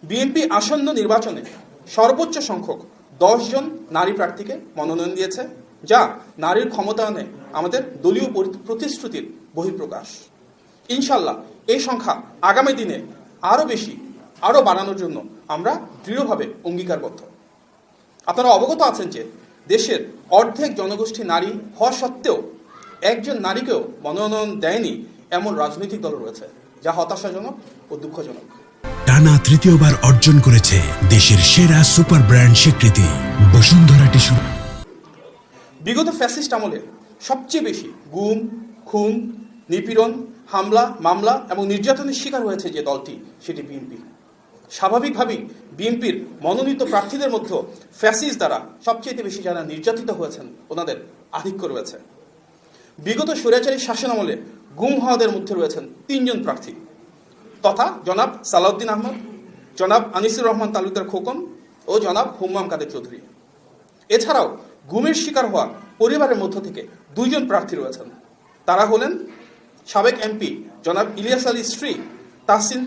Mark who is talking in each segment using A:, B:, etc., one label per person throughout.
A: BNP আসন্ন নির্বাচনে সর্বোচ্চ সংখ্যক 10 জন নারী প্রার্থীকে মনোনয়ন দিয়েছে, যা নারীর ক্ষমতায়নে আমাদের দলীয় প্রতিশ্রুতির বহিঃপ্রকাশ। ইনশাল্লাহ এই সংখ্যা আগামী দিনে আরও বাড়ানোর জন্য আমরা দৃঢ়ভাবে অঙ্গীকারবদ্ধ। আপনারা অবগত আছেন যে দেশের অর্ধেক জনগোষ্ঠী নারী হওয়া সত্ত্বেও একজন নারীকেও মনোনয়ন দেয়নি এমন রাজনৈতিক দল রয়েছে, যা হতাশাজনক ও দুঃখজনক।
B: টানা তৃতীয়বার অর্জন করেছে দেশের সেরা সুপার ব্র্যান্ড স্বীকৃতি বসুন্ধরা টিস্যু।
A: বিগত ফ্যাসিস্ট আমলে সবচেয়ে বেশি গুম, খুন, নিপীড়ন, হামলা, মামলা এবং নির্যাতনের শিকার হয়েছে যে দলটি, সেটি বিএনপি। স্বাভাবিকভাবেই বিএনপির মনোনীত প্রার্থীদের মধ্যে ফ্যাসিস্ট দ্বারা সবচেয়ে বেশি যারা নির্যাতিত হয়েছেন ওনাদের আধিক্য রয়েছে। বিগত স্বৈরাচারী শাসন আমলে গুম হওয়াদের মধ্যে রয়েছেন 3 জন প্রার্থী, তথা জনাব সালাউদ্দিন আহমদ, জনাব আনিসুর রহমান তালুকদার খোকন ও জনাব হুম্মাম কাদের চৌধুরী। এছাড়াও গুমের শিকার হওয়া পরিবারের মধ্য থেকে 2 জন প্রার্থী রয়েছেন। তারা হলেন সাবেক এমপি জনাব ইলিয়াস আলীর স্ত্রী তাহসিন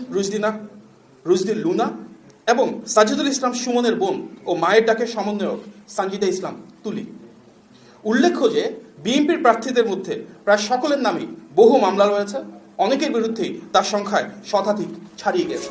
A: রুজদি লুনা এবং সাজিদুল ইসলাম সুমনের বোন ও মায়ের ডাকের সমন্বয়ক সানজিদা ইসলাম তুলি। উল্লেখ্য যে বিএনপির প্রার্থীদের মধ্যে প্রায় সকলের নামেই বহু মামলা রয়েছে, অনেকের বিরুদ্ধেই তার সংখ্যায় শতাধিক ছাড়িয়ে গেছে।